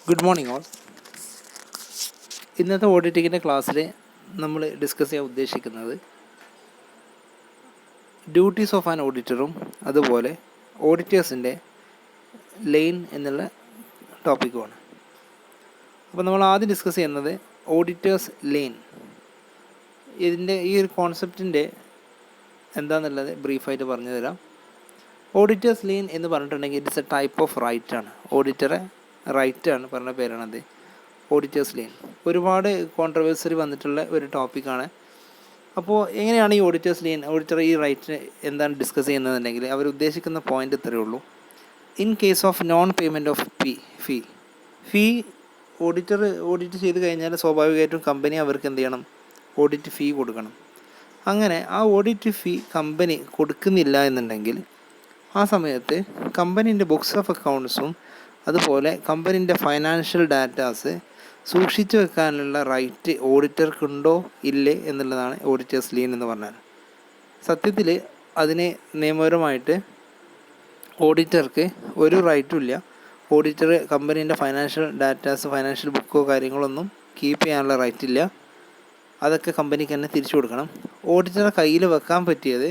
Good morning all. ഇന്നത്തെ ഓഡിറ്റിങ്ങിൻ്റെ ക്ലാസ്സിൽ നമ്മൾ ഡിസ്കസ് ചെയ്യാൻ ഉദ്ദേശിക്കുന്നത് ഡ്യൂട്ടീസ് ഓഫ് ആൻ ഓഡിറ്ററും അതുപോലെ ഓഡിറ്റേഴ്സിൻ്റെ ലെയിൻ എന്നുള്ള ടോപ്പിക്കുമാണ്. അപ്പോൾ നമ്മൾ ആദ്യം ഡിസ്കസ് ചെയ്യുന്നത് ഓഡിറ്റേഴ്സ് ലെയിൻ. ഈ ഒരു കോൺസെപ്റ്റിൻ്റെ എന്താണെന്നുള്ളത് ബ്രീഫായിട്ട് പറഞ്ഞു തരാം. ഓഡിറ്റേഴ്സ് ലെയിൻ എന്ന് പറഞ്ഞിട്ടുണ്ടെങ്കിൽ it's a type of right ആണ്. ഓഡിറ്ററെ റൈറ്റാണ് പറഞ്ഞ പേരാണത് ഓഡിറ്റേഴ്സ് ലെയിൻ. ഒരുപാട് കോൺട്രവേഴ്സറി വന്നിട്ടുള്ള ഒരു ടോപ്പിക്കാണ്. അപ്പോൾ എങ്ങനെയാണ് ഈ ഓഡിറ്റേഴ്സ് ലെയിൻ, ഓഡിറ്റർ ഈ റൈറ്റ് എന്താണ് ഡിസ്കസ് ചെയ്യുന്നതെന്നുണ്ടെങ്കിൽ അവർ ഉദ്ദേശിക്കുന്ന പോയിൻ്റ് ഇത്രയേ ഉള്ളൂ. In case of non payment of fee audit ചെയ്ത് കഴിഞ്ഞാൽ സ്വാഭാവികമായിട്ടും കമ്പനി അവർക്ക് എന്ത് ചെയ്യണം, ഓഡിറ്റ് ഫീ കൊടുക്കണം. അങ്ങനെ ആ ഓഡിറ്റ് ഫീ കമ്പനി കൊടുക്കുന്നില്ല എന്നുണ്ടെങ്കിൽ ആ സമയത്ത് കമ്പനീൻ്റെ ബുക്സ് ഓഫ് അക്കൗണ്ട്സും അതുപോലെ കമ്പനീൻ്റെ ഫൈനാൻഷ്യൽ ഡാറ്റാസ് സൂക്ഷിച്ചു വെക്കാനുള്ള റൈറ്റ് ഓഡിറ്റർക്കുണ്ടോ ഇല്ലേ എന്നുള്ളതാണ് ഓഡിറ്റേഴ്സ് ലെയിൻ എന്ന് പറഞ്ഞാൽ. സത്യത്തിൽ അതിന് നിയമപരമായിട്ട് ഓഡിറ്റർക്ക് ഒരു റൈറ്റും ഇല്ല. ഓഡിറ്റർ കമ്പനീൻ്റെ ഫൈനാൻഷ്യൽ ഡാറ്റാസ്, ഫൈനാൻഷ്യൽ ബുക്കോ കാര്യങ്ങളൊന്നും കീപ്പ് ചെയ്യാനുള്ള റൈറ്റ് ഇല്ല. അതൊക്കെ കമ്പനിക്ക് തന്നെ തിരിച്ചു കൊടുക്കണം. ഓഡിറ്ററെ കയ്യിൽ വെക്കാൻ പറ്റിയത്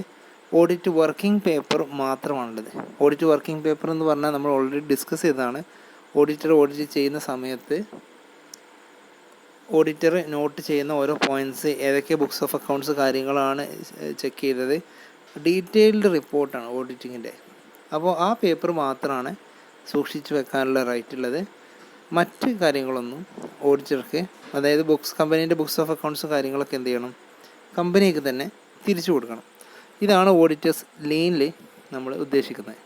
ഓഡിറ്റ് വർക്കിംഗ് പേപ്പർ മാത്രമാണുള്ളത്. ഓഡിറ്റ് വർക്കിംഗ് പേപ്പർ എന്ന് പറഞ്ഞാൽ നമ്മൾ ഓൾറെഡി ഡിസ്കസ് ചെയ്തതാണ്. ഓഡിറ്റർ ഓഡിറ്റ് ചെയ്യുന്ന സമയത്ത് ഓഡിറ്റർ നോട്ട് ചെയ്യുന്ന ഓരോ പോയിൻറ്റ്സ്, ഏതൊക്കെ ബുക്സ് ഓഫ് അക്കൗണ്ട്സ് കാര്യങ്ങളാണ് ചെക്ക് ചെയ്തത്, ഡീറ്റെയിൽഡ് റിപ്പോർട്ടാണ് ഓഡിറ്റിങ്ങിൻ്റെ. അപ്പോൾ ആ പേപ്പർ മാത്രമാണ് സൂക്ഷിച്ച് വെക്കാനുള്ള റൈറ്റ് ഉള്ളത്. മറ്റ് കാര്യങ്ങളൊന്നും ഓഡിറ്റർക്ക്, അതായത് കമ്പനീൻ്റെ ബുക്സ് ഓഫ് അക്കൗണ്ട്സ് കാര്യങ്ങളൊക്കെ എന്ത് ചെയ്യണം, കമ്പനിക്ക് തന്നെ തിരിച്ചു കൊടുക്കണം. ഇതാണ് ഓഡിറ്റേഴ്സ് ലെയിനിൽ നമ്മൾ ഉദ്ദേശിക്കുന്നത്.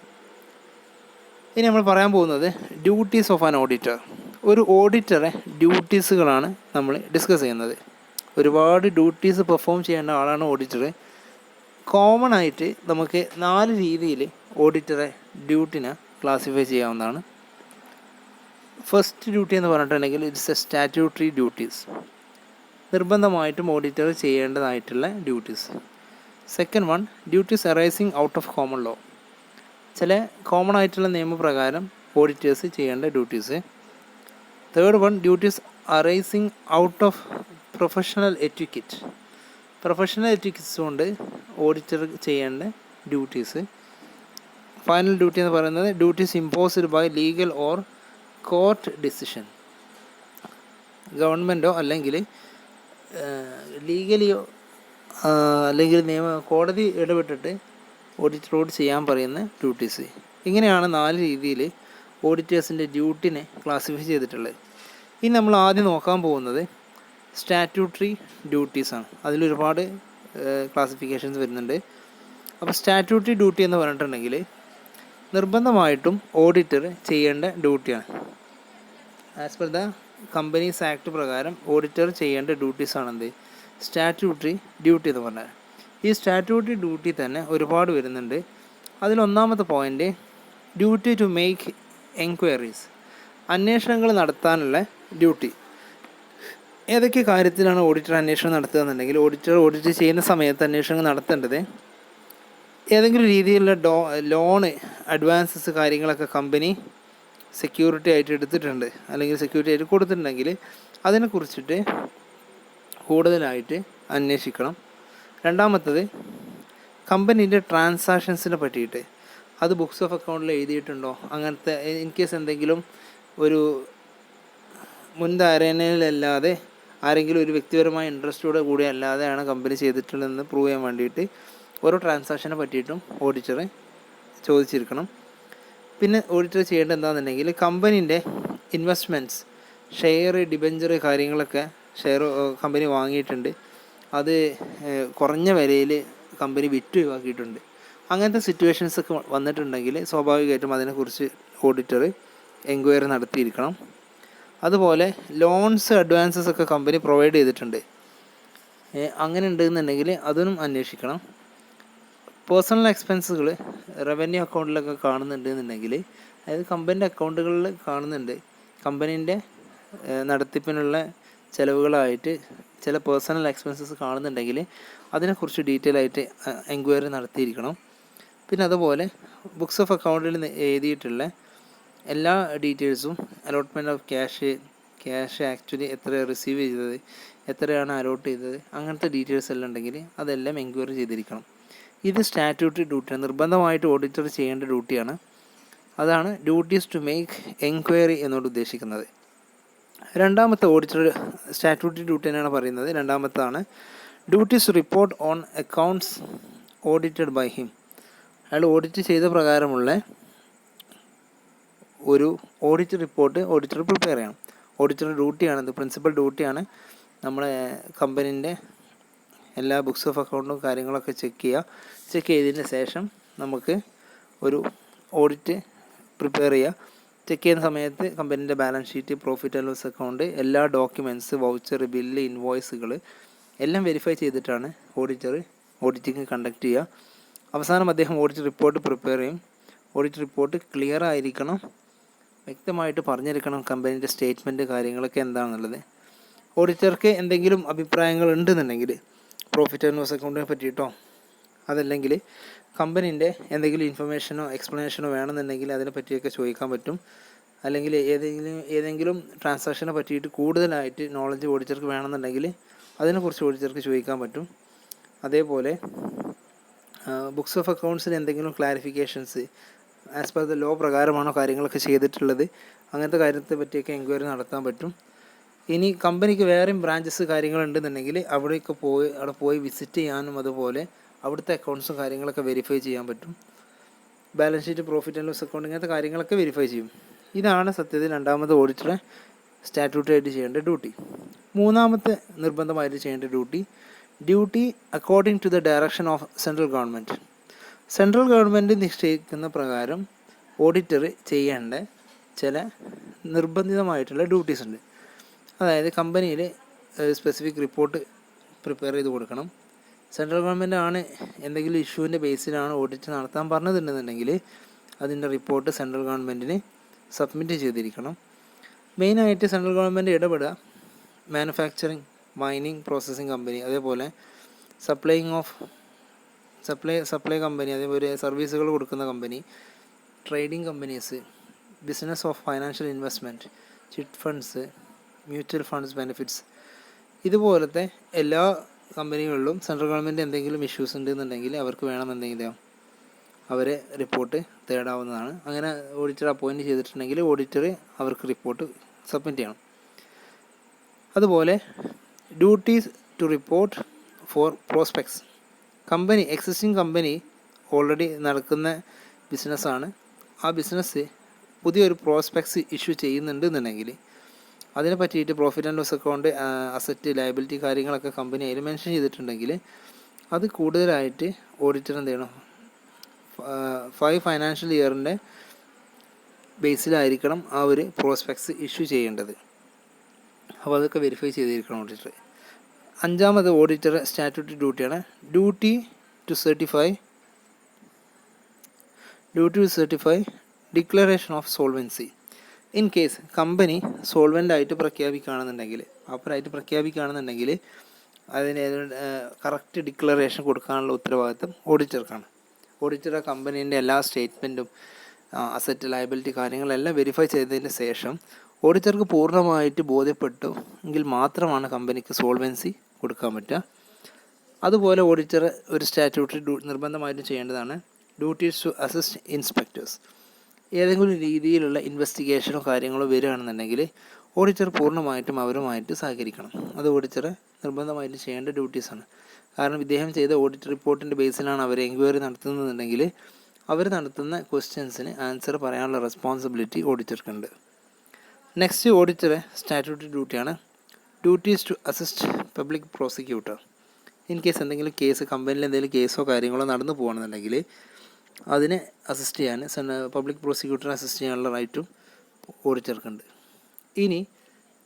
ഇനി നമ്മൾ പറയാൻ പോകുന്നത് ഡ്യൂട്ടീസ് ഓഫ് ആൻ ഓഡിറ്റർ. ഒരു ഓഡിറ്ററെ ഡ്യൂട്ടീസുകളാണ് നമ്മൾ ഡിസ്കസ് ചെയ്യുന്നത്. ഒരുപാട് ഡ്യൂട്ടീസ് പെർഫോം ചെയ്യേണ്ട ആളാണ് ഓഡിറ്റർ. കോമൺ ആയിട്ട് നമുക്ക് 4 രീതിയിൽ ഓഡിറ്ററെ ഡ്യൂട്ടിനെ ക്ലാസിഫൈ ചെയ്യാവുന്നതാണ്. ഫസ്റ്റ് ഡ്യൂട്ടി എന്ന് പറഞ്ഞിട്ടുണ്ടെങ്കിൽ ഇറ്റ്സ് എ സ്റ്റാറ്റ്യൂട്ടറി ഡ്യൂട്ടീസ്, നിർബന്ധമായിട്ടും ഓഡിറ്റർ ചെയ്യേണ്ടതായിട്ടുള്ള duties. Second one, duties arising out of common law, ചില കോമൺ ആയിട്ടുള്ള നിയമപ്രകാരം ഓഡിറ്റേഴ്സ് ചെയ്യേണ്ട duties. Third one, duties arising out of professional etiquette, professional etiquettes കൊണ്ട് ഓഡിറ്റർ ചെയ്യേണ്ട ഡ്യൂട്ടീസ്. ഫൈനൽ ഡ്യൂട്ടി എന്ന് പറയുന്നത് duties imposed by legal or court decision, ഗവൺമെൻറ്റോ അല്ലെങ്കിൽ ലീഗലിയോ അല്ലെങ്കിൽ കോടതി ഇടപെട്ടിട്ട് ഓഡിറ്ററോട് ചെയ്യാൻ പറയുന്ന ഡ്യൂട്ടീസ്. ഇങ്ങനെയാണ് 4 രീതിയിൽ ഓഡിറ്റേഴ്സിൻ്റെ ഡ്യൂട്ടിനെ ക്ലാസിഫൈ ചെയ്തിട്ടുള്ളത്. ഇനി നമ്മൾ ആദ്യം നോക്കാൻ പോകുന്നത് സ്റ്റാറ്റ്യൂട്ടറി ഡ്യൂട്ടീസാണ്. അതിലൊരുപാട് ക്ലാസിഫിക്കേഷൻസ് വരുന്നുണ്ട്. അപ്പോൾ സ്റ്റാറ്റ്യൂട്ടറി ഡ്യൂട്ടി എന്ന് പറഞ്ഞിട്ടുണ്ടെങ്കിൽ നിർബന്ധമായിട്ടും ഓഡിറ്റർ ചെയ്യേണ്ട ഡ്യൂട്ടിയാണ്. As per the companies act പ്രകാരം ഓഡിറ്റർ ചെയ്യേണ്ട ഡ്യൂട്ടീസാണെന്ത്, സ്റ്റാറ്റ്യൂട്ടറി ഡ്യൂട്ടി എന്ന് പറഞ്ഞാൽ. ഈ സ്റ്റാറ്റ്യൂട്ടറി ഡ്യൂട്ടി തന്നെ ഒരുപാട് വരുന്നുണ്ട്. അതിലൊന്നാമത്തെ point, duty to make enquiries, അന്വേഷണങ്ങൾ നടത്താനുള്ള ഡ്യൂട്ടി. ഏതൊക്കെ കാര്യത്തിലാണ് ഓഡിറ്റർ അന്വേഷണം നടത്തുക എന്നുണ്ടെങ്കിൽ, ഓഡിറ്റർ ഓഡിറ്റ് ചെയ്യുന്ന സമയത്ത് അന്വേഷണങ്ങൾ നടത്തേണ്ടത് ഏതെങ്കിലും രീതിയിലുള്ള ലോണ്, അഡ്വാൻസസ് കാര്യങ്ങളൊക്കെ കമ്പനി സെക്യൂരിറ്റി ആയിട്ട് എടുത്തിട്ടുണ്ട് അല്ലെങ്കിൽ സെക്യൂരിറ്റി ആയിട്ട് കൊടുത്തിട്ടുണ്ടെങ്കിൽ അതിനെക്കുറിച്ചിട്ട് കൂടുതലായിട്ട് അന്വേഷിക്കണം. രണ്ടാമത്തത്, കമ്പനീൻ്റെ ട്രാൻസാക്ഷൻസിനെ പറ്റിയിട്ട്, അത് ബുക്സ് ഓഫ് അക്കൗണ്ടിൽ എഴുതിയിട്ടുണ്ടോ, അങ്ങനത്തെ ഇൻ കേസ് എന്തെങ്കിലും ഒരു മുൻധാരണയിലല്ലാതെ ആരെങ്കിലും ഒരു വ്യക്തിപരമായ ഇൻട്രസ്റ്റോടെ കൂടി അല്ലാതെയാണ് കമ്പനി ചെയ്തിട്ടുള്ളതെന്ന് പ്രൂവ് ചെയ്യാൻ വേണ്ടിയിട്ട് ഓരോ ട്രാൻസാക്ഷനെ പറ്റിയിട്ടും ഓഡിറ്ററെ ചോദിച്ചിരിക്കണം. പിന്നെ ഓഡിറ്റർ ചെയ്യേണ്ടത് എന്താണെന്നുണ്ടെങ്കിൽ കമ്പനീൻ്റെ ഇൻവെസ്റ്റ്മെൻറ്റ്സ്, ഷെയർ, ഡിബഞ്ചർ കാര്യങ്ങളൊക്കെ കമ്പനി വാങ്ങിയിട്ടുണ്ട്, അത് കുറഞ്ഞ വിലയിൽ കമ്പനി വിറ്റ് ഒഴിവാക്കിയിട്ടുണ്ട്, അങ്ങനത്തെ സിറ്റുവേഷൻസൊക്കെ വന്നിട്ടുണ്ടെങ്കിൽ സ്വാഭാവികമായിട്ടും അതിനെക്കുറിച്ച് ഓഡിറ്റർ എൻക്വയറി നടത്തിയിരിക്കണം. അതുപോലെ ലോൺസ്, അഡ്വാൻസസ് ഒക്കെ കമ്പനി പ്രൊവൈഡ് ചെയ്തിട്ടുണ്ട്, അങ്ങനെ ഉണ്ടെന്നുണ്ടെങ്കിൽ അതിനും അന്വേഷിക്കണം. പേഴ്സണൽ എക്സ്പെൻസുകൾ റവന്യൂ അക്കൗണ്ടിലൊക്കെ കാണുന്നുണ്ട് എന്നുണ്ടെങ്കിൽ, അതായത് കമ്പനീൻ്റെ അക്കൗണ്ടുകളിൽ കാണുന്നുണ്ട്, കമ്പനീൻ്റെ നടത്തിപ്പിനുള്ള ചിലവുകളായിട്ട് ചില പേഴ്സണൽ എക്സ്പെൻസസ് കാണുന്നുണ്ടെങ്കിൽ അതിനെക്കുറിച്ച് ഡീറ്റെയിൽ ആയിട്ട് എൻക്വയറി നടത്തിയിരിക്കണം. പിന്നെ അതുപോലെ ബുക്സ് ഓഫ് അക്കൗണ്ടിൽ എഴുതിയിട്ടുള്ള എല്ലാ ഡീറ്റെയിൽസും അലോട്ട്മെൻറ്റ് ഓഫ് ക്യാഷ് ആക്ച്വലി എത്ര റിസീവ് ചെയ്തത്, എത്രയാണ് അലോട്ട് ചെയ്തത്, അങ്ങനത്തെ ഡീറ്റെയിൽസ് എല്ലാം ഉണ്ടെങ്കിൽ അതെല്ലാം എൻക്വയറി ചെയ്തിരിക്കണം. ഇത് സ്റ്റാറ്റ്യൂട്ടറി ഡ്യൂട്ടിയാണ്, നിർബന്ധമായിട്ട് ഓഡിറ്റർ ചെയ്യേണ്ട ഡ്യൂട്ടിയാണ്. അതാണ് ഡ്യൂട്ടീസ് ടു മേക്ക് എൻക്വയറി എന്നോട് ഉദ്ദേശിക്കുന്നത്. രണ്ടാമത്തെ ഓഡിറ്റർ സ്റ്റാറ്റ്യൂട്ടറി ഡ്യൂട്ടി തന്നെയാണ് പറയുന്നത്. രണ്ടാമത്താണ് duties to report on accounts audited by him. അയാൾ ഓഡിറ്റ് ചെയ്ത പ്രകാരമുള്ള ഒരു ഓഡിറ്റ് റിപ്പോർട്ട് ഓഡിറ്റർ പ്രിപ്പയർ ചെയ്യണം. ഓഡിറ്ററുടെ ഡ്യൂട്ടിയാണ്, ഇത് പ്രിൻസിപ്പൽ ഡ്യൂട്ടിയാണ്. നമ്മളെ കമ്പനീൻ്റെ എല്ലാ ബുക്സ് ഓഫ് അക്കൗണ്ടും കാര്യങ്ങളൊക്കെ ചെക്ക് ചെയ്തതിന് ശേഷം നമുക്ക് ഒരു ഓഡിറ്റ് പ്രിപ്പയർ ചെയ്യുക. ചെക്ക് ചെയ്യുന്ന സമയത്ത് കമ്പനീൻ്റെ balance sheet, profit and loss account, എല്ലാ ഡോക്യുമെൻറ്റ്സ്, വൗച്ചർ, ബില്ല്, ഇൻവോയ്സുകൾ എല്ലാം വെരിഫൈ ചെയ്തിട്ടാണ് ഓഡിറ്റർ ഓഡിറ്റിംഗ് കണ്ടക്ട് ചെയ്യുക. അവസാനം അദ്ദേഹം ഓഡിറ്റ് റിപ്പോർട്ട് പ്രിപ്പയർ ചെയ്യും. ഓഡിറ്റ് റിപ്പോർട്ട് ക്ലിയർ ആയിരിക്കണം, വ്യക്തമായിട്ട് പറഞ്ഞിരിക്കണം കമ്പനീൻ്റെ സ്റ്റേറ്റ്മെൻറ്റ് കാര്യങ്ങളൊക്കെ എന്താണെന്നുള്ളത്. ഓഡിറ്റർക്ക് എന്തെങ്കിലും അഭിപ്രായങ്ങൾ ഉണ്ടെന്നുണ്ടെങ്കിൽ പ്രോഫിറ്റ് ആൻഡ് ലോസ് അക്കൗണ്ടിനെ പറ്റിയിട്ടോ അതല്ലെങ്കിൽ കമ്പനീൻ്റെ എന്തെങ്കിലും ഇൻഫർമേഷനോ എക്സ്പ്ലനേഷനോ വേണമെന്നുണ്ടെങ്കിൽ അതിനെ പറ്റിയൊക്കെ ചോദിക്കാൻ പറ്റും. അല്ലെങ്കിൽ ഏതെങ്കിലും ട്രാൻസാക്ഷനെ പറ്റിയിട്ട് കൂടുതലായിട്ട് നോളജ് ഓഡിറ്റർക്ക് വേണമെന്നുണ്ടെങ്കിൽ അതിനെക്കുറിച്ച് ഓഡിറ്റർക്ക് ചോദിക്കാൻ പറ്റും. അതേപോലെ ബുക്സ് ഓഫ് അക്കൗണ്ട്സിൽ എന്തെങ്കിലും clarifications as per the law പ്രകാരമാണോ കാര്യങ്ങളൊക്കെ ചെയ്തിട്ടുള്ളത്, അങ്ങനത്തെ കാര്യത്തെ പറ്റിയൊക്കെ എൻക്വയറി നടത്താൻ പറ്റും. ഇനി കമ്പനിക്ക് വേറെയും ബ്രാഞ്ചസ് കാര്യങ്ങളുണ്ടെന്നുണ്ടെങ്കിൽ അവിടെ പോയി വിസിറ്റ് ചെയ്യാനും അതുപോലെ അവിടുത്തെ അക്കൗണ്ട്സും കാര്യങ്ങളൊക്കെ വെരിഫൈ ചെയ്യാൻ പറ്റും. Balance sheet, profit and loss account, ഇങ്ങനത്തെ കാര്യങ്ങളൊക്കെ വെരിഫൈ ചെയ്യും. ഇതാണ് സത്യത്തിൽ രണ്ടാമത്തെ ഓഡിറ്ററെ സ്റ്റാറ്റ്യൂട്ടറി ആയിട്ട് ചെയ്യേണ്ട ഡ്യൂട്ടി. മൂന്നാമത്തെ നിർബന്ധമായിട്ട് ചെയ്യേണ്ട duty according to the direction of central government. Central government നിശ്ചയിക്കുന്ന പ്രകാരം ഓഡിറ്റർ ചെയ്യേണ്ട ചില നിർബന്ധിതമായിട്ടുള്ള ഡ്യൂട്ടീസ് ഉണ്ട്. അതായത് കമ്പനിയിൽ സ്പെസിഫിക് റിപ്പോർട്ട് പ്രിപ്പയർ ചെയ്ത് കൊടുക്കണം. സെൻട്രൽ ഗവൺമെൻറ് ആണ് എന്തെങ്കിലും ഇഷ്യൂവിൻ്റെ ബേസിലാണ് ഓഡിറ്റ് നടത്താൻ പറഞ്ഞിട്ടുണ്ടെന്നുണ്ടെങ്കിൽ അതിൻ്റെ റിപ്പോർട്ട് സെൻട്രൽ ഗവൺമെൻറ്റിന് സബ്മിറ്റ് ചെയ്തിരിക്കണം. മെയിനായിട്ട് സെൻട്രൽ ഗവൺമെൻറ് ഇടപെടുക മാനുഫാക്ചറിങ്, മൈനിങ്, പ്രോസസ്സിങ് കമ്പനി, അതേപോലെ സപ്ലൈ കമ്പനി, അതേപോലെ സർവീസുകൾ കൊടുക്കുന്ന company, trading companies, business of financial investment, chit funds, mutual funds, benefits, ഇതുപോലത്തെ എല്ലാ കമ്പനികളിലും സെൻട്രൽ ഗവൺമെൻറ് എന്തെങ്കിലും ഇഷ്യൂസ് ഉണ്ടെന്നുണ്ടെങ്കിൽ അവർക്ക് വേണമെന്നുണ്ടെങ്കിൽ അവരെ റിപ്പോർട്ട് തേടാവുന്നതാണ്. അങ്ങനെ ഓഡിറ്റർ അപ്പോയിൻറ്റ് ചെയ്തിട്ടുണ്ടെങ്കിൽ ഓഡിറ്റർ അവർക്ക് റിപ്പോർട്ട് സബ്മിറ്റ് ചെയ്യണം. അതുപോലെ duties to report for prospects. Existing company already നടക്കുന്ന ബിസിനസ്സാണ്. ആ ബിസിനസ് പുതിയൊരു പ്രോസ്പെക്ട്സ് ഇഷ്യൂ ചെയ്യുന്നുണ്ടെന്നുണ്ടെങ്കിൽ അതിനെ പറ്റിയിട്ട് profit and loss account, asset, liability കാര്യങ്ങളൊക്കെ കമ്പനി അതിൽ മെൻഷൻ ചെയ്തിട്ടുണ്ടെങ്കിൽ അത് കൂടുതലായിട്ട് ഓഡിറ്റർ എന്ത് ചെയ്യണം, 5 ഫൈനാൻഷ്യൽ ഇയറിൻ്റെ ബേസിലായിരിക്കണം ആ ഒരു പ്രോസ്പെക്ട്സ് ഇഷ്യൂ ചെയ്യേണ്ടത്. അപ്പോൾ അതൊക്കെ വെരിഫൈ ചെയ്തിരിക്കണം ഓഡിറ്റർ. അഞ്ചാമത് ഓഡിറ്റർ സ്റ്റാറ്റ്യൂട്ടറി ഡ്യൂട്ടിയാണ് duty to certify declaration of solvency. In case company solvent ആയിട്ട് പ്രഖ്യാപിക്കുകയാണെന്നുണ്ടെങ്കിൽ, പ്രോപ്പറായിട്ട് പ്രഖ്യാപിക്കുകയാണെന്നുണ്ടെങ്കിൽ അതിന് കറക്റ്റ് ഡിക്ലറേഷൻ കൊടുക്കാനുള്ള ഉത്തരവാദിത്തം ഓഡിറ്റർക്കാണ്. ഓഡിറ്റർ ആ കമ്പനീൻ്റെ എല്ലാ സ്റ്റേറ്റ്മെൻറ്റും, അസറ്റ്, ലയബിലിറ്റി കാര്യങ്ങളെല്ലാം വെരിഫൈ ചെയ്തതിന് ശേഷം ഓഡിറ്റർക്ക് പൂർണ്ണമായിട്ട് ബോധ്യപ്പെട്ടു എങ്കിൽ മാത്രമാണ് കമ്പനിക്ക് സോൾവൻസി കൊടുക്കാൻ പറ്റുക. അതുപോലെ ഓഡിറ്റർ ഒരു സ്റ്റാറ്റ്യൂട്ടറി നിർബന്ധമായിട്ടും ചെയ്യേണ്ടതാണ് ഡ്യൂട്ടീസ് ടു അസിസ്റ്റ് ഇൻസ്പെക്ടേഴ്സ്. ഏതെങ്കിലും രീതിയിലുള്ള ഇൻവെസ്റ്റിഗേഷനോ കാര്യങ്ങളോ വരികയാണെന്നുണ്ടെങ്കിൽ ഓഡിറ്റർ പൂർണ്ണമായിട്ടും അവരുമായിട്ട് സഹകരിക്കണം. അത് ഓഡിറ്റർ നിർബന്ധമായിട്ട് ചെയ്യേണ്ട ഡ്യൂട്ടീസാണ്. കാരണം ഇദ്ദേഹം ചെയ്ത ഓഡിറ്റ് റിപ്പോർട്ടിൻ്റെ ബേസിലാണ് അവർ എൻക്വയറി നടത്തുന്നതെന്നുണ്ടെങ്കിൽ അവർ നടത്തുന്ന ക്വസ്റ്റ്യൻസിന് ആൻസർ പറയാനുള്ള റെസ്പോൺസിബിലിറ്റി ഓഡിറ്റർക്കുണ്ട്. നെക്സ്റ്റ് ഓഡിറ്റർ സ്റ്റാറ്റ്യൂട്ടറി ഡ്യൂട്ടിയാണ് duties to assist public prosecutor. In case എന്തെങ്കിലും കമ്പനിയിൽ എന്തെങ്കിലും കേസോ കാര്യങ്ങളോ നടന്നു പോകുകയാണെന്നുണ്ടെങ്കിൽ അതിനെ അസിസ്റ്റ് ചെയ്യാൻ പബ്ലിക് പ്രോസിക്യൂട്ടറെ അസിസ്റ്റ് ചെയ്യാനുള്ള റൈറ്റും ഓഡിറ്റർക്കുണ്ട്. ഇനി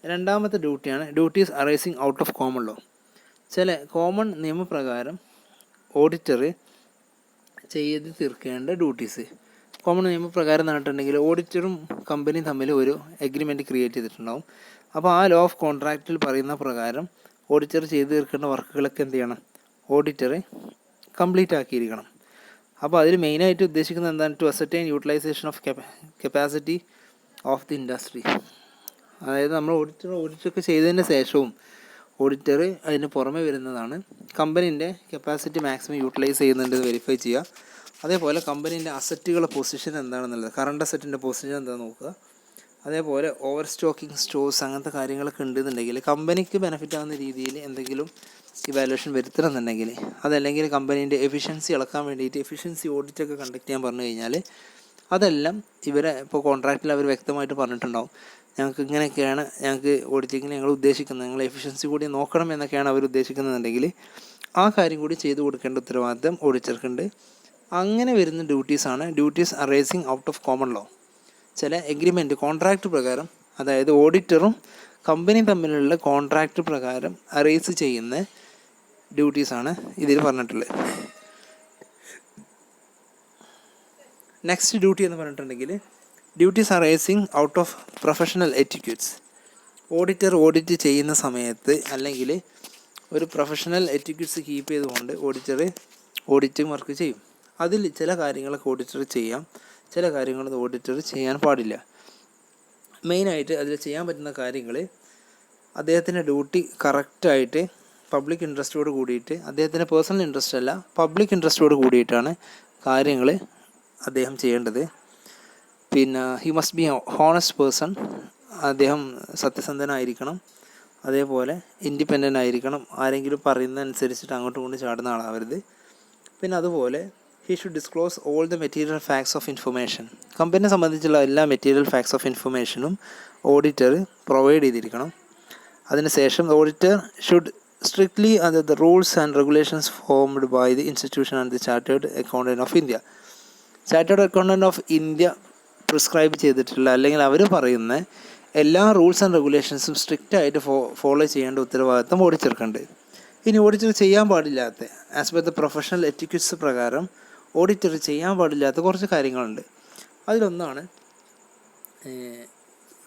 രണ്ടാമത്തെ ഡ്യൂട്ടിയാണ് duties arising out of common law. ചില കോമൺ നിയമപ്രകാരം ഓഡിറ്റർ ചെയ്ത് തീർക്കേണ്ട ഡ്യൂട്ടീസ്. കോമൺ നിയമപ്രകാരം നടന്നിട്ടുണ്ടെങ്കിൽ ഓഡിറ്ററും കമ്പനിയും തമ്മിൽ ഒരു എഗ്രിമെൻറ്റ് ക്രിയേറ്റ് ചെയ്തിട്ടുണ്ടാവും. അപ്പോൾ ആ ലോ ഓഫ് കോൺട്രാക്റ്റിൽ പറയുന്ന പ്രകാരം ഓഡിറ്റർ ചെയ്ത് തീർക്കേണ്ട വർക്കുകളൊക്കെ എന്ത് ചെയ്യണം, ഓഡിറ്റർ കംപ്ലീറ്റ് ആക്കിയിരിക്കണം. അപ്പോൾ അതിൽ മെയിനായിട്ട് ഉദ്ദേശിക്കുന്നത് എന്താണ്, to ascertain utilisation of capacity of the industry. അതായത് നമ്മൾ ഓഡിറ്റൊക്കെ ചെയ്തതിന് ശേഷവും ഓഡിറ്റർ അതിന് പുറമെ വരുന്നതാണ് കമ്പനീൻ്റെ കപ്പാസിറ്റി മാക്സിമം യൂട്ടിലൈസ് ചെയ്യുന്നുണ്ട് വെരിഫൈ ചെയ്യുക. അതേപോലെ കമ്പനീൻ്റെ അസറ്റുകളുടെ പൊസിഷൻ എന്താണെന്നുള്ളത്, കറണ്ട് അസറ്റിൻ്റെ പൊസിഷൻ എന്താണെന്ന് നോക്കുക. അതേപോലെ ഓവർ സ്റ്റോക്കിംഗ് സ്റ്റോഴ്സ് അങ്ങനത്തെ കാര്യങ്ങളൊക്കെ ഉണ്ടെന്നുണ്ടെങ്കിൽ കമ്പനിക്ക് ബെനിഫിറ്റ് ആവുന്ന രീതിയിൽ എന്തെങ്കിലും ഇവാലുവേഷൻ വരുത്തണമെന്നുണ്ടെങ്കിൽ, അതല്ലെങ്കിൽ കമ്പനീൻ്റെ എഫിഷ്യൻസി അളക്കാൻ വേണ്ടിയിട്ട് എഫിഷ്യൻസി ഓഡിറ്റൊക്കെ കണ്ടക്ട് ചെയ്യാൻ പറഞ്ഞു കഴിഞ്ഞാൽ അതെല്ലാം ഇവരെ ഇപ്പോൾ കോൺട്രാക്റ്റിൽ അവർ വ്യക്തമായിട്ട് പറഞ്ഞിട്ടുണ്ടാവും. ഞങ്ങൾക്ക് ഇങ്ങനെയൊക്കെയാണ് ഞങ്ങൾക്ക് ഓഡിറ്റിങ്ങിൽ ഞങ്ങൾ ഉദ്ദേശിക്കുന്നത്, നിങ്ങൾ എഫിഷ്യൻസി കൂടി നോക്കണം എന്നൊക്കെയാണ് അവർ ഉദ്ദേശിക്കുന്നതെന്നുണ്ടെങ്കിൽ ആ കാര്യം കൂടി ചെയ്തു കൊടുക്കേണ്ട ഉത്തരവാദിത്തം ഓഡിറ്റർക്കുണ്ട്. അങ്ങനെ വരുന്ന ഡ്യൂട്ടീസാണ് duties arising out of common law. ചില എഗ്രിമെൻറ്റ് കോൺട്രാക്റ്റ് പ്രകാരം, അതായത് ഓഡിറ്ററും കമ്പനിയും തമ്മിലുള്ള കോൺട്രാക്റ്റ് പ്രകാരം അറൈസ് ചെയ്യുന്ന ഡ്യൂട്ടീസാണ് ഇതിൽ പറഞ്ഞിട്ടുള്ളത്. നെക്സ്റ്റ് ഡ്യൂട്ടി എന്ന് പറഞ്ഞിട്ടുണ്ടെങ്കിൽ duties arising out of professional etiquettes. Audit ചെയ്യുന്ന സമയത്ത് അല്ലെങ്കിൽ ഒരു പ്രൊഫഷണൽ എറ്റിക്യൂട്ട്സ് കീപ്പ് ചെയ്തുകൊണ്ട് ഓഡിറ്റിംഗ് വർക്ക് ചെയ്യും. അതിൽ ചില കാര്യങ്ങളൊക്കെ ഓഡിറ്റർ ചെയ്യാം, ചില കാര്യങ്ങൾ ഓഡിറ്റർ ചെയ്യാൻ പാടില്ല. മെയിനായിട്ട് അതിൽ ചെയ്യാൻ പറ്റുന്ന കാര്യങ്ങൾ, അദ്ദേഹത്തിൻ്റെ ഡ്യൂട്ടി കറക്റ്റായിട്ട് പബ്ലിക് ഇൻട്രസ്റ്റോട് കൂടിയിട്ട്, അദ്ദേഹത്തിൻ്റെ പേഴ്സണൽ ഇൻട്രസ്റ്റ് അല്ല പബ്ലിക് ഇൻട്രസ്റ്റോട് കൂടിയിട്ടാണ് കാര്യങ്ങൾ അദ്ദേഹം ചെയ്യേണ്ടത്. പിന്നെ he must be honest person, അദ്ദേഹം സത്യസന്ധനായിരിക്കണം. അതേപോലെ ഇൻഡിപെൻഡൻ്റ് ആയിരിക്കണം, ആരെങ്കിലും പറയുന്നതനുസരിച്ചിട്ട് അങ്ങോട്ടും കൊണ്ട് ചാടുന്ന ആളാവരുത്. പിന്നെ അതുപോലെ he should disclose all the material facts of information. കമ്പനിയെ സംബന്ധിച്ചുള്ള എല്ലാ മെറ്റീരിയൽ ഫാക്ട്സ് ഓഫ് ഇൻഫർമേഷനും ഓഡിറ്റർ പ്രൊവൈഡ് ചെയ്തിരിക്കണം. അതിനുശേഷം auditor should strictly under the rules and regulations formed by the institution and the chartered accountant of India. Chartered accountant of India prescribe ചെയ്തിട്ടുള്ള അല്ലെങ്കിൽ അവർ പറയുന്ന എല്ലാ റൂൾസ് ആൻഡ് റെഗുലേഷൻസും സ്ട്രിക്റ്റായിട്ട് ഫോളോ ചെയ്യേണ്ട ഉത്തരവാദിത്തം ഓഡിറ്റർക്കുണ്ട്. ഇനി ഓഡിറ്റർ ചെയ്യാൻ പാടില്ലാത്ത, as per the professional etiquettes പ്രകാരം ഓഡിറ്റർ ചെയ്യാൻ പാടില്ലാത്ത കുറച്ച് കാര്യങ്ങളുണ്ട്. അതിലൊന്നാണ്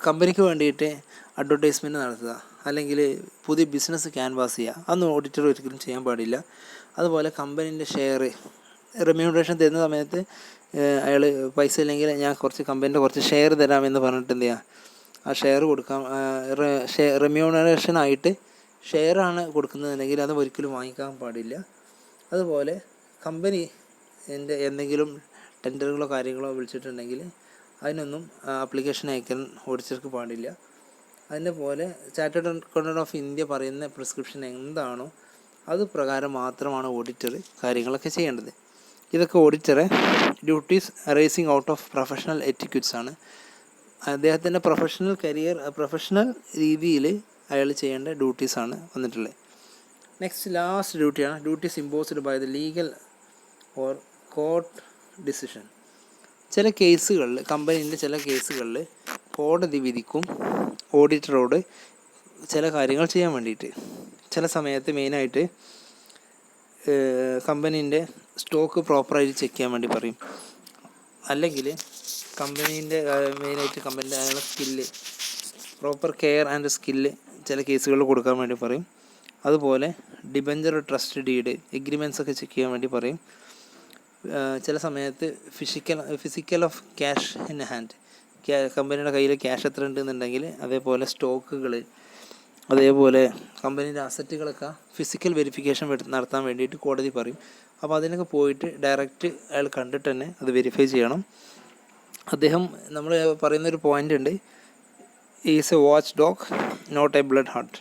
കമ്പനിക്ക് വേണ്ടിയിട്ട് അഡ്വർടൈസ്മെൻറ്റ് നടത്തുക, അല്ലെങ്കിൽ പുതിയ ബിസിനസ് ക്യാൻവാസ് ചെയ്യുക. അതൊന്നും ഓഡിറ്റർ ഒരിക്കലും ചെയ്യാൻ പാടില്ല. അതുപോലെ കമ്പനീൻ്റെ ഷെയർ റെമ്യൂണറേഷൻ തരുന്ന സമയത്ത് അയാൾ പൈസ ഇല്ലെങ്കിൽ ഞാൻ കമ്പനീൻ്റെ കുറച്ച് ഷെയർ തരാമെന്ന് പറഞ്ഞിട്ട് എന്ത് ചെയ്യുക, ആ ഷെയർ കൊടുക്കാം. റെമ്യൂണറേഷനായിട്ട് ഷെയറാണ് കൊടുക്കുന്നതെങ്കിൽ അത് ഒരിക്കലും വാങ്ങിക്കാൻ പാടില്ല. അതുപോലെ കമ്പനി എന്തെങ്കിലും ടെൻഡറുകളോ കാര്യങ്ങളോ വിളിച്ചിട്ടുണ്ടെങ്കിൽ അതിനൊന്നും ആപ്ലിക്കേഷൻ അയക്കാൻ ഓഡിറ്റർക്ക് പാടില്ല. അതിൻ്റെ പോലെ ചാർട്ടേഡ് അക്കൗണ്ടൻറ്റ് ഓഫ് ഇന്ത്യ പറയുന്ന പ്രിസ്ക്രിപ്ഷൻ എന്താണോ അത് പ്രകാരം മാത്രമാണ് ഓഡിറ്റർ കാര്യങ്ങളൊക്കെ ചെയ്യേണ്ടത്. ഇതൊക്കെ ഓഡിറ്ററെ duties arising out of professional etiquettes ആണ്. അദ്ദേഹത്തിൻ്റെ പ്രൊഫഷണൽ രീതിയിൽ അയാൾ ചെയ്യേണ്ട ഡ്യൂട്ടീസാണ് വന്നിട്ടുള്ളത്. നെക്സ്റ്റ് ലാസ്റ്റ് ഡ്യൂട്ടിയാണ് duties imposed by the legal or court decision. ചില കേസുകളിൽ, കമ്പനീൻ്റെ ചില കേസുകളിൽ കോടതി വിധിക്കും ഓഡിറ്ററോട് ചില കാര്യങ്ങൾ ചെയ്യാൻ വേണ്ടിയിട്ട്. ചില സമയത്ത് മെയിനായിട്ട് കമ്പനീൻ്റെ സ്റ്റോക്ക് പ്രോപ്പറായിട്ട് ചെക്ക് ചെയ്യാൻ വേണ്ടി പറയും. അല്ലെങ്കിൽ കമ്പനീൻ്റെ മെയിനായിട്ട് കമ്പനീൻ്റെ അതിനുള്ള skill, proper care and skill ചില കേസുകളിൽ കൊടുക്കാൻ വേണ്ടി പറയും. അതുപോലെ ഡിബഞ്ചർ, ട്രസ്റ്റ് ഡീഡ്, എഗ്രിമെൻറ്റ്സ് ഒക്കെ ചെക്ക് ചെയ്യാൻ വേണ്ടി പറയും. ചില സമയത്ത് physical of cash in hand, കമ്പനിയുടെ കയ്യിൽ ക്യാഷ് എത്ര ഉണ്ടെന്നുണ്ടെങ്കിൽ, അതേപോലെ സ്റ്റോക്കുകൾ, അതേപോലെ കമ്പനീൻ്റെ അസറ്റുകളൊക്കെ ഫിസിക്കൽ വെരിഫിക്കേഷൻ നടത്താൻ വേണ്ടിയിട്ട് കോടതി പറയും. അപ്പോൾ അതിനൊക്കെ പോയിട്ട് ഡയറക്റ്റ് അയാൾ കണ്ടിട്ട് തന്നെ അത് വെരിഫൈ ചെയ്യണം. അദ്ദേഹം നമ്മൾ പറയുന്നൊരു പോയിൻ്റ് ഉണ്ട്, is a watchdog not a bloodhound.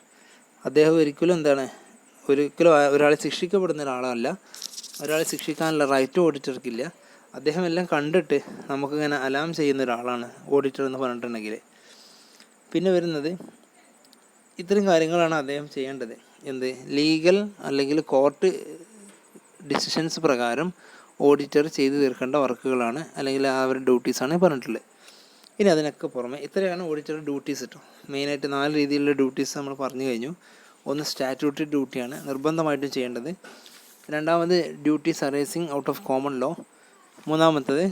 അദ്ദേഹം ഒരിക്കലും ഒരാളെ ശിക്ഷിക്കപ്പെടുന്ന ഒരാളല്ല, ഒരാളെ ശിക്ഷിക്കാനുള്ള റൈറ്റ് ഓഡിറ്റർക്കില്ല. അദ്ദേഹം എല്ലാം കണ്ടിട്ട് നമുക്കിങ്ങനെ അലാം ചെയ്യുന്ന ഒരാളാണ് ഓഡിറ്റർ എന്ന് പറഞ്ഞിട്ടുണ്ടെങ്കിൽ. പിന്നെ വരുന്നത് ഇത്തരം കാര്യങ്ങളാണ് അദ്ദേഹം ചെയ്യേണ്ടത്. ലീഗൽ അല്ലെങ്കിൽ കോർട്ട് ഡിസിഷൻസ് പ്രകാരം ഓഡിറ്റർ ചെയ്തു തീർക്കേണ്ട വർക്കുകളാണ്, അല്ലെങ്കിൽ അവരുടെ ഡ്യൂട്ടീസാണ് പറഞ്ഞിട്ടുള്ളത്. ഇനി അതിനൊക്കെ പുറമെ ഇത്രയാണ് ഓഡിറ്ററുടെ ഡ്യൂട്ടീസ് കേട്ടോ. മെയിനായിട്ട് 4 രീതിയിലുള്ള ഡ്യൂട്ടീസ് നമ്മൾ പറഞ്ഞു കഴിഞ്ഞു. ഒന്ന് സ്റ്റാറ്റ്യൂട്ടറി ഡ്യൂട്ടിയാണ് നിർബന്ധമായിട്ടും ചെയ്യേണ്ടത്. രണ്ടാമത് duties arising out of common law. മൂന്നാമത്തത്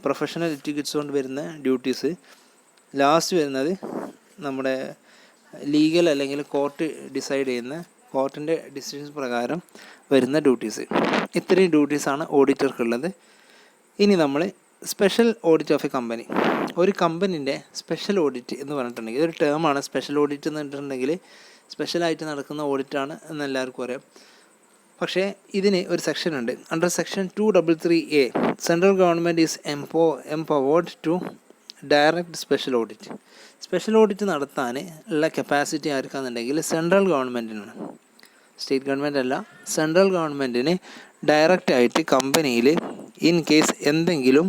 പ്രൊഫഷണൽ എറ്റിക്യൂട്ട്സ് കൊണ്ട് വരുന്ന ഡ്യൂട്ടീസ്. ലാസ്റ്റ് വരുന്നത് നമ്മുടെ ലീഗൽ അല്ലെങ്കിൽ കോർട്ട് ഡിസൈഡ് ചെയ്യുന്ന കോർട്ടിൻ്റെ ഡിസിഷൻസ് പ്രകാരം വരുന്ന ഡ്യൂട്ടീസ്. ഇത്രയും ഡ്യൂട്ടീസാണ് ഓഡിറ്റർക്കുള്ളത്. ഇനി നമ്മൾ special audit of A company. ഒരു കമ്പനീൻ്റെ സ്പെഷ്യൽ ഓഡിറ്റ് എന്ന് പറഞ്ഞിട്ടുണ്ടെങ്കിൽ ഇതൊരു ടേമാണ്. സ്പെഷ്യൽ ഓഡിറ്റ് എന്ന് പറഞ്ഞിട്ടുണ്ടെങ്കിൽ സ്പെഷ്യലായിട്ട് നടക്കുന്ന ഓഡിറ്റാണ് എന്ന് എല്ലാവർക്കും അറിയാം. പക്ഷേ ഇതിന് ഒരു സെക്ഷൻ ഉണ്ട്. Under section 233A central government is empowered to direct special audit. Special audit നടത്താൻ ഉള്ള കപ്പാസിറ്റി ആർക്കാണെന്നുണ്ടെങ്കിൽ സെൻട്രൽ ഗവൺമെൻറ്റിനാണ്. സ്റ്റേറ്റ് ഗവൺമെൻറ് അല്ല, സെൻട്രൽ ഗവൺമെൻറ്റിന് ഡയറക്റ്റായിട്ട് കമ്പനിയിൽ ഇൻ കേസ് എന്തെങ്കിലും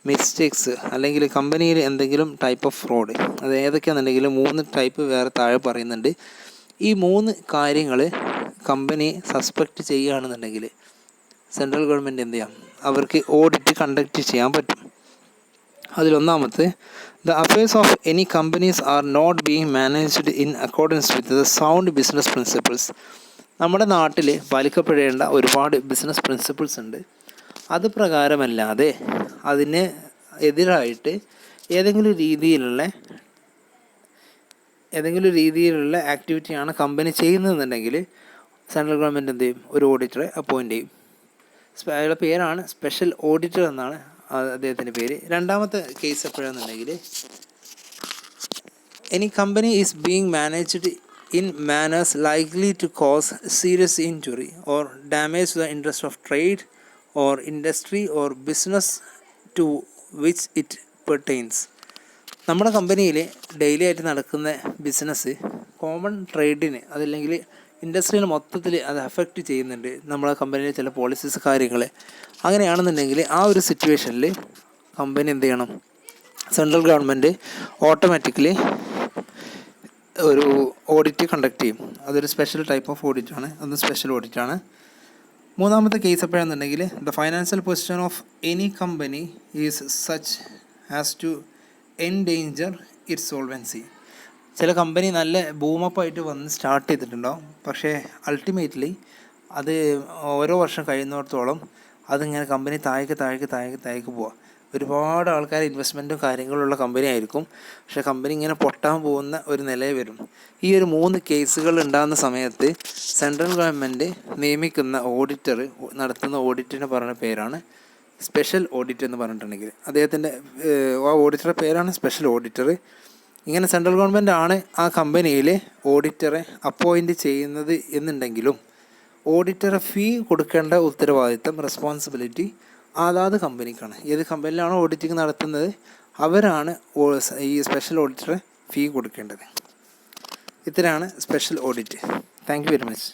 മിസ്റ്റേക്സ് അല്ലെങ്കിൽ കമ്പനിയിൽ എന്തെങ്കിലും ടൈപ്പ് ഓഫ് ഫ്രോഡ്, അത് ഏതൊക്കെയാണെന്നുണ്ടെങ്കിൽ 3 ടൈപ്പ് വേറെ താഴെ പറയുന്നുണ്ട്. ഈ 3 കാര്യങ്ങൾ കമ്പനി സസ്പെക്റ്റ് ചെയ്യുകയാണെന്നുണ്ടെങ്കിൽ സെൻട്രൽ ഗവൺമെൻറ് എന്ത് ചെയ്യാം, അവർക്ക് ഓഡിറ്റ് കണ്ടക്ട് ചെയ്യാൻ പറ്റും. അതിലൊന്നാമത്തെ, the affairs of any companies are not being managed in accordance with the sound business principles. നമ്മുടെ നാട്ടിൽ പാലിക്കപ്പെടേണ്ട ഒരുപാട് ബിസിനസ് പ്രിൻസിപ്പിൾസ് ഉണ്ട്. അത് പ്രകാരമല്ലാതെ അതിന് എതിരായിട്ട് ഏതെങ്കിലും രീതിയിലുള്ള ആക്ടിവിറ്റിയാണ് കമ്പനി ചെയ്യുന്നതെന്നുണ്ടെങ്കിൽ സെൻട്രൽ ഗവൺമെൻറ് എന്ത് ചെയ്യും, ഒരു ഓഡിറ്ററെ അപ്പോയിൻ്റ് ചെയ്യും. അയാളുടെ പേരാണ് സ്പെഷ്യൽ ഓഡിറ്റർ എന്നാണ് അദ്ദേഹത്തിൻ്റെ പേര്. രണ്ടാമത്തെ കേസ് എപ്പോഴാണെന്നുണ്ടെങ്കിൽ, any company is being managed in manners likely to cause serious injury or damage to the interest of trade or industry or business to which it pertains. നമ്മുടെ കമ്പനിയിൽ ഡെയിലി ആയിട്ട് നടക്കുന്ന business common ട്രേഡിന് അതല്ലെങ്കിൽ ഇൻഡസ്ട്രിയിൽ മൊത്തത്തിൽ അത് affect ചെയ്യുന്നുണ്ട്, നമ്മളെ കമ്പനിയിലെ ചില പോളിസീസ് കാര്യങ്ങൾ. അങ്ങനെയാണെന്നുണ്ടെങ്കിൽ ആ ഒരു സിറ്റുവേഷനിൽ കമ്പനി എന്ത് ചെയ്യണം, സെൻട്രൽ ഗവൺമെൻറ് ഓട്ടോമാറ്റിക്കലി ഒരു ഓഡിറ്റ് കണ്ടക്ട് ചെയ്യും. അതൊരു സ്പെഷ്യൽ ടൈപ്പ് ഓഫ് ഓഡിറ്റാണ്, അത് സ്പെഷ്യൽ ഓഡിറ്റാണ്. മൂന്നാമത്തെ കേസ് എപ്പോഴാണെന്നുണ്ടെങ്കിൽ, the financial position of any company is such as to endanger its solvency. ചില കമ്പനി നല്ല ബൂമപ്പായിട്ട് വന്ന് സ്റ്റാർട്ട് ചെയ്തിട്ടുണ്ടാവും, പക്ഷേ അൾട്ടിമേറ്റ്ലി അത് ഓരോ വർഷം കഴിയുന്നിടത്തോളം അതിങ്ങനെ കമ്പനി താഴേക്ക് പോവുക. ഒരുപാട് ആൾക്കാർ ഇൻവെസ്റ്റ്മെൻറ്റും കാര്യങ്ങളുള്ള കമ്പനി ആയിരിക്കും, പക്ഷേ കമ്പനി ഇങ്ങനെ പൊട്ടാൻ പോകുന്ന ഒരു നിലയിൽ വരും. ഈ ഒരു 3 കേസുകൾ ഉണ്ടാകുന്ന സമയത്ത് സെൻട്രൽ ഗവൺമെൻറ് നിയമിക്കുന്ന ഓഡിറ്റർ നടത്തുന്ന ഓഡിറ്റിന് പറയുന്ന പേരാണ് സ്പെഷ്യൽ ഓഡിറ്റ് എന്ന് പറഞ്ഞിട്ടുണ്ടെങ്കിൽ. അദ്ദേഹത്തിൻ്റെ ആ ഓഡിറ്ററുടെ പേരാണ് സ്പെഷ്യൽ ഓഡിറ്റർ. ഇങ്ങനെ സെൻട്രൽ ഗവൺമെൻറ് ആണ് ആ കമ്പനിയിൽ ഓഡിറ്ററെ അപ്പോയിൻറ്റ് ചെയ്യുന്നത് എന്നുണ്ടെങ്കിലും ഓഡിറ്ററെ ഫീ കൊടുക്കേണ്ട ഉത്തരവാദിത്തം, റെസ്പോൺസിബിലിറ്റി അതാത് കമ്പനിക്കാണ്. ഏത് കമ്പനിയിലാണോ ഓഡിറ്റിംഗ് നടത്തുന്നത് അവരാണ് ഈ സ്പെഷ്യൽ ഓഡിറ്ററെ ഫീ കൊടുക്കേണ്ടത്. ഇത്രയാണ് special audit. Thank you very much.